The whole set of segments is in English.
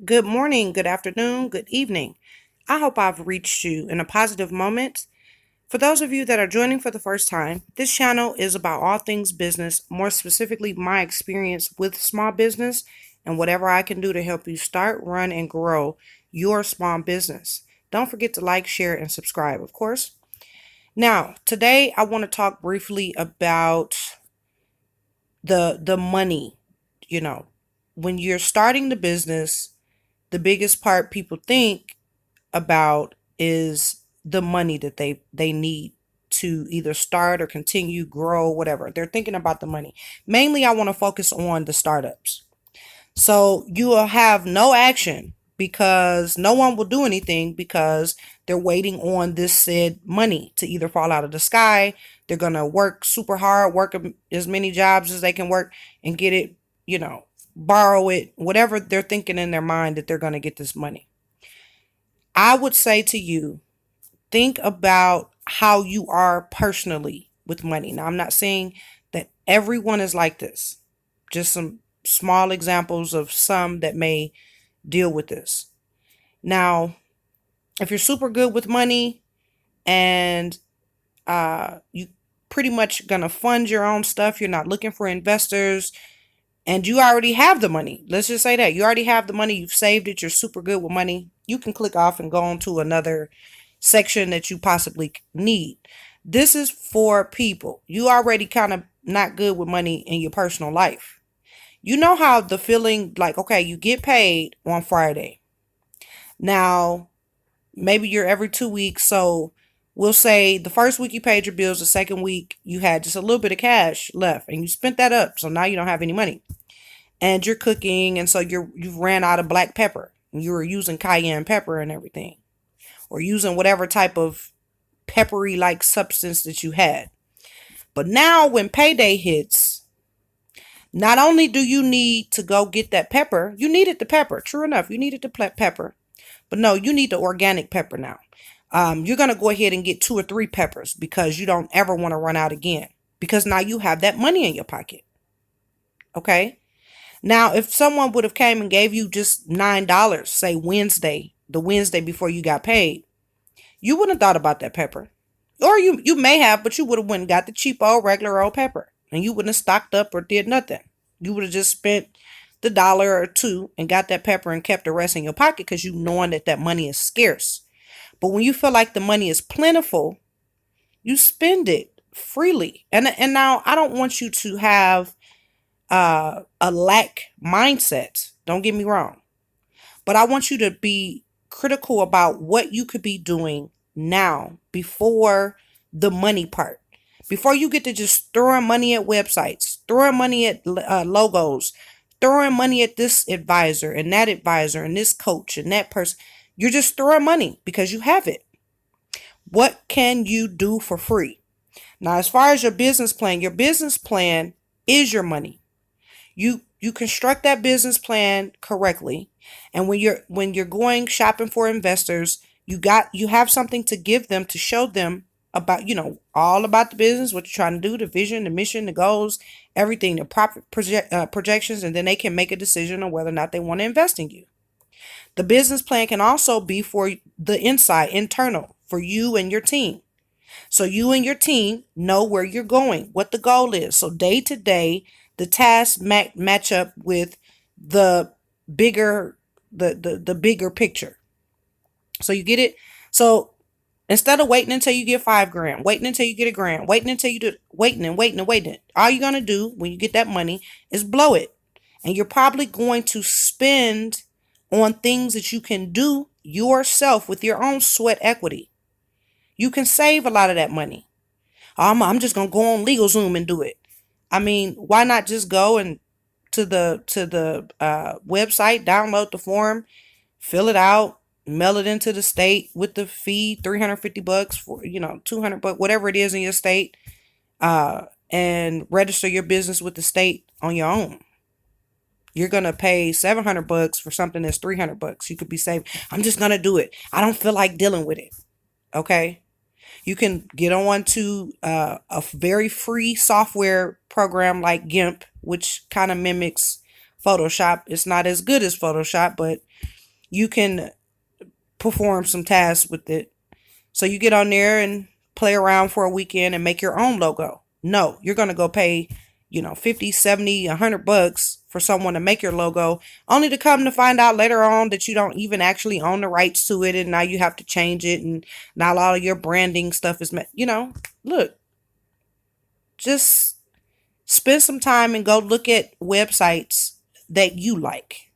Good morning, good afternoon, good evening. I hope I've reached you in a positive moment. For those of you that are joining for the first time, this channel is about all things business, more specifically, my experience with small business and whatever I can do to help you start, run, and grow your small business. Don't forget to like, share, and subscribe, of course. Now, today I want to talk briefly about the money. You know, when you're starting the business, the biggest part people think about is the money that they need to either start or continue, grow, whatever. They're thinking about the money. Mainly, I want to focus on the startups. So you will have no action because no one will do anything because they're waiting on this said money to either fall out of the sky. They're going to work super hard, work as many jobs as they can work and get it, borrow it, whatever they're thinking in their mind that they're going to get this money. I would say to you, think about how you are personally with money. Now, I'm not saying that everyone is like this, just some small examples of some that may deal with this. Now, if you're super good with money and you pretty much gonna fund your own stuff, you're not looking for investors, and you already have the money. Let's just say that you already have the money, you've saved it, you're super good with money. You can click off and go on to another section that you possibly need. This is for people. You already kind of not good with money in your personal life. You know how the feeling like, okay, you get paid on Friday. Now, maybe you're every 2 weeks. So we'll say the first week you paid your bills, the second week you had just a little bit of cash left and you spent that up. So now you don't have any money and you're cooking. And so you've ran out of black pepper. You were using cayenne pepper and everything, or using whatever type of peppery like substance that you had. But now when payday hits, not only do you need to go get that pepper, you needed the pepper. True enough, you needed the pepper. But no, you need the organic pepper now. You're going to go ahead and get 2 or 3 peppers because you don't ever want to run out again. Because now you have that money in your pocket. Okay? Now, if someone would have came and gave you just $9, say Wednesday, the Wednesday before you got paid, you wouldn't have thought about that pepper. Or you may have, but you would have went and got the cheap old regular old pepper. And you wouldn't have stocked up or did nothing. You would have just spent the $1 or $2 and got that pepper and kept the rest in your pocket because you knowing that money is scarce. But when you feel like the money is plentiful, you spend it freely. And now I don't want you to have a lack mindset. Don't get me wrong. But I want you to be critical about what you could be doing now before the money part. Before you get to just throwing money at websites, throwing money at logos, throwing money at this advisor and this coach and that person. You're just throwing money because you have it. What can you do for free? Now, as far as your business plan is your money. You construct that business plan correctly, and when you're going shopping for investors, you have something to give them to show them about, all about the business, what you're trying to do, the vision, the mission, the goals, everything, the profit projections, and then they can make a decision on whether or not they want to invest in you. The business plan can also be for the internal, for you and your team. So you and your team know where you're going, what the goal is. So day to day, the tasks match up with the bigger the bigger picture. So you get it. So instead of waiting until you get $5,000, waiting until you get $1,000, waiting until you do waiting and waiting and waiting, all you're gonna do when you get that money is blow it, and you're probably going to spend on things that you can do yourself with your own sweat equity. You can save a lot of that money. I'm just gonna go on LegalZoom and do it. I mean, why not just go and to the website, download the form, fill it out, mail it into the state with the fee, $350 for, $200, whatever it is in your state, and register your business with the state on your own. You're gonna pay $700 for something that's $300. You could be saving. I'm just gonna do it. I don't feel like dealing with it. Okay. You can get on to a very free software program like GIMP, which kind of mimics Photoshop. It's not as good as Photoshop, but you can perform some tasks with it. So you get on there and play around for a weekend and make your own logo. No, you're going to go pay, 50, 70, $100 for someone to make your logo, only to come to find out later on that you don't even actually own the rights to it. And now you have to change it. And now all of your branding stuff is, look, just spend some time and go look at websites that you like.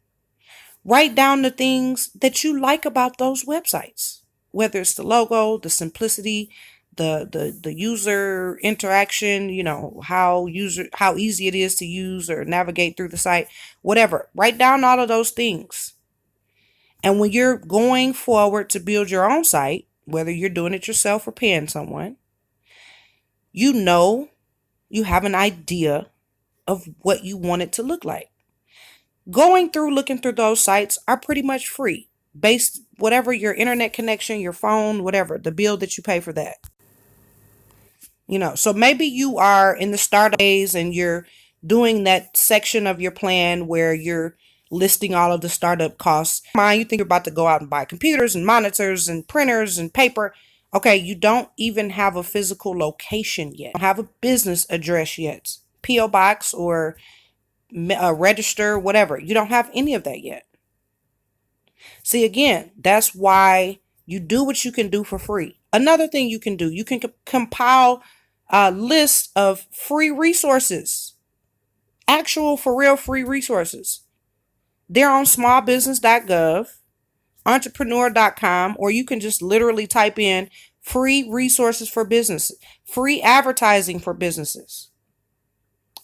Write down the things that you like about those websites, whether it's the logo, the simplicity, the user interaction, how easy it is to use or navigate through the site, whatever. Write down all of those things. And when you're going forward to build your own site, whether you're doing it yourself or paying someone, you have an idea of what you want it to look like. Looking through those sites are pretty much free, based whatever your internet connection, your phone, whatever, the bill that you pay for that. So maybe you are in the start days and you're doing that section of your plan where you're listing all of the startup costs. You think you're about to go out and buy computers and monitors and printers and paper. Okay, you don't even have a physical location yet. You don't have a business address yet. P.O. box or a register, whatever. You don't have any of that yet. See, again, that's why you do what you can do for free. Another thing you can do, you can compile a list of free resources, actual for real free resources. They're on smallbusiness.gov, entrepreneur.com, or you can just literally type in free resources for businesses, free advertising for businesses,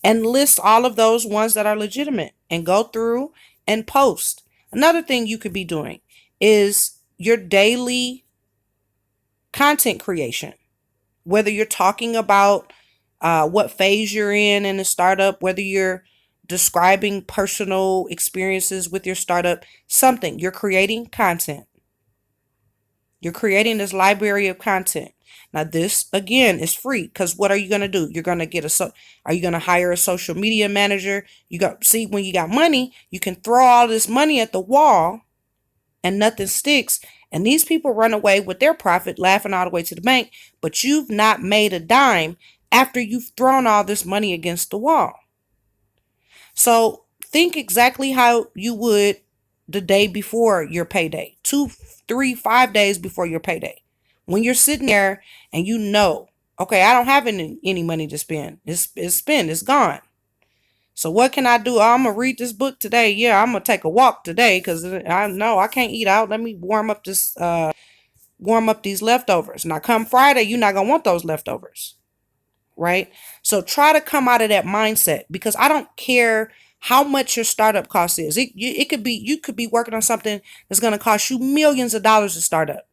and list all of those ones that are legitimate and go through and post. Another thing you could be doing is your daily content creation, whether you're talking about what phase you're in the startup, whether you're describing personal experiences with your startup, something. You're creating content. You're creating this library of content. Now, this, again, is free because what are you going to do? You're going to are you going to hire a social media manager? When you got money, you can throw all this money at the wall and nothing sticks. And these people run away with their profit, laughing all the way to the bank, but you've not made a dime after you've thrown all this money against the wall. So think exactly how you would the day before your payday, 2, 3, 5 days before your payday. When you're sitting there and okay, I don't have any money to spend. It's spent, it's gone. So what can I do? I'm going to read this book today. Yeah, I'm going to take a walk today because I know I can't eat out. Let me warm up these leftovers. Now come Friday, you're not going to want those leftovers. Right? So try to come out of that mindset, because I don't care how much your startup cost is. You could be working on something that's going to cost you millions of dollars to start up.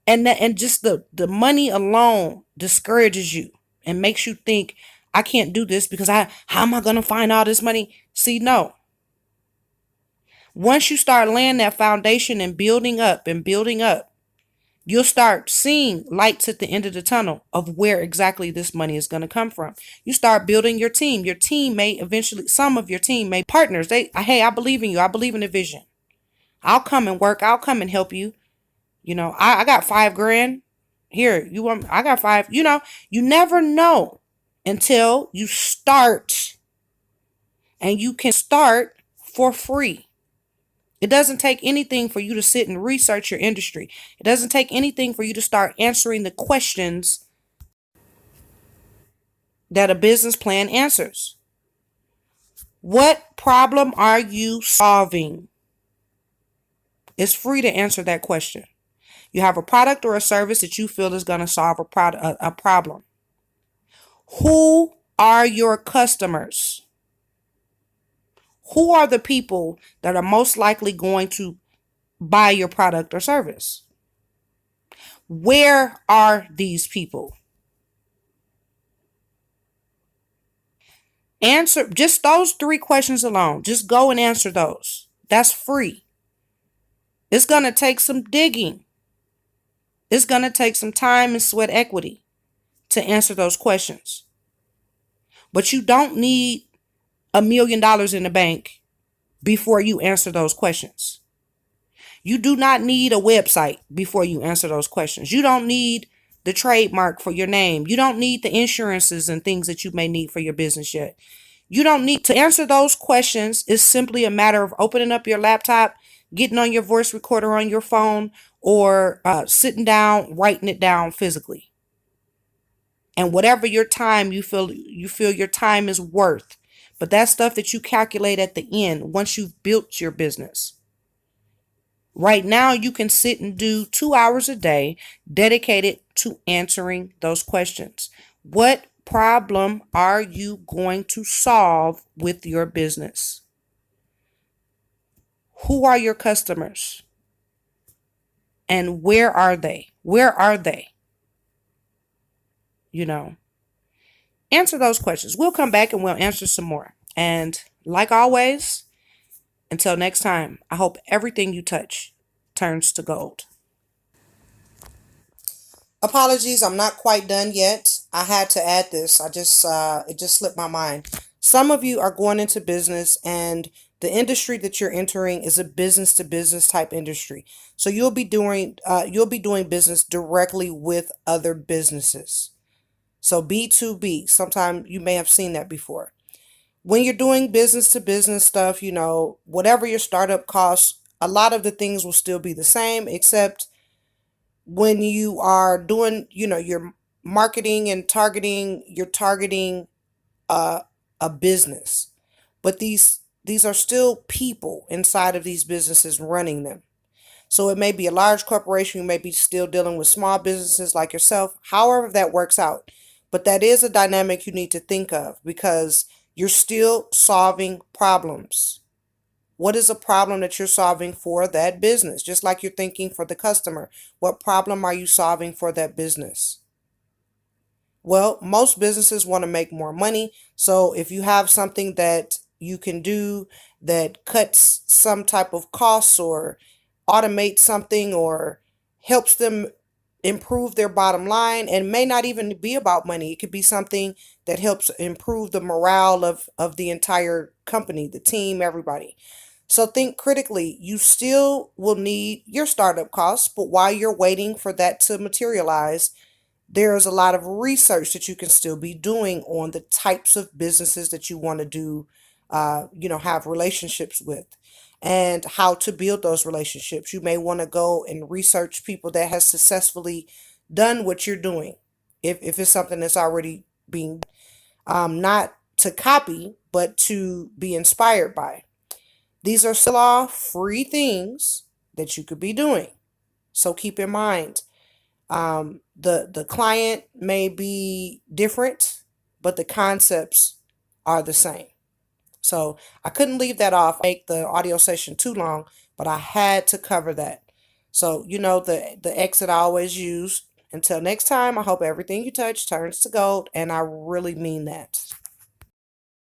And just the money alone discourages you and makes you think, I can't do this because how am I going to find all this money? See, no. Once you start laying that foundation and building up, you'll start seeing lights at the end of the tunnel of where exactly this money is going to come from. You start building your team. Your team may eventually, some of your team may partners. Hey, I believe in you. I believe in the vision. I'll come and work. I'll come and help you. I got $5,000 here. I got 5, you never know until you start, and you can start for free. It doesn't take anything for you to sit and research your industry. It doesn't take anything for you to start answering the questions that a business plan answers. What problem are you solving? It's free to answer that question. You have a product or a service that you feel is going to solve a problem. Who are your customers? Who are the people that are most likely going to buy your product or service? Where are these people? Answer just those 3 questions alone. Just go and answer those. That's free. It's going to take some digging. It's going to take some time and sweat equity to answer those questions. But you don't need $1 million in the bank before you answer those questions. You do not need a website before you answer those questions. You don't need the trademark for your name. You don't need the insurances and things that you may need for your business yet. You don't need to answer those questions. It's simply a matter of opening up your laptop, getting on your voice recorder on your phone, or sitting down, writing it down physically. And whatever your time you feel your time is worth. But that's stuff that you calculate at the end once you've built your business. Right now, you can sit and do 2 hours a day dedicated to answering those questions. What problem are you going to solve with your business? Who are your customers? And where are they? Where are they? You know, answer those questions. We'll come back and we'll answer some more. And like always, until next time, I hope everything you touch turns to gold. Apologies, I'm not quite done yet. I had to add this. It just slipped my mind. Some of you are going into business and the industry that you're entering is a business to business type industry. So you'll be doing business directly with other businesses. So B2B, sometimes you may have seen that before. When you're doing business to business stuff, whatever your startup costs, a lot of the things will still be the same, except when you are doing, your marketing and targeting, you're targeting a business. But these are still people inside of these businesses running them. So it may be a large corporation, you may be still dealing with small businesses like yourself, however that works out. But that is a dynamic you need to think of because you're still solving problems. What is a problem that you're solving for that business? Just like you're thinking for the customer. What problem are you solving for that business? Well, most businesses want to make more money. So if you have something that you can do that cuts some type of costs or automates something or helps them improve their bottom line, and may not even be about money. It could be something that helps improve the morale of the entire company, the team, everybody. So think critically. You still will need your startup costs, but while you're waiting for that to materialize, there's a lot of research that you can still be doing on the types of businesses that you want to do, have relationships with and how to build those relationships. You may want to go and research people that has successfully done what you're doing. If it's something that's already being, not to copy, but to be inspired by. These are still all free things that you could be doing. So keep in mind, the client may be different, but the concepts are the same. So I couldn't leave that off, make the audio session too long, but I had to cover that. So the exit I always use. Until next time, I hope everything you touch turns to gold, and I really mean that.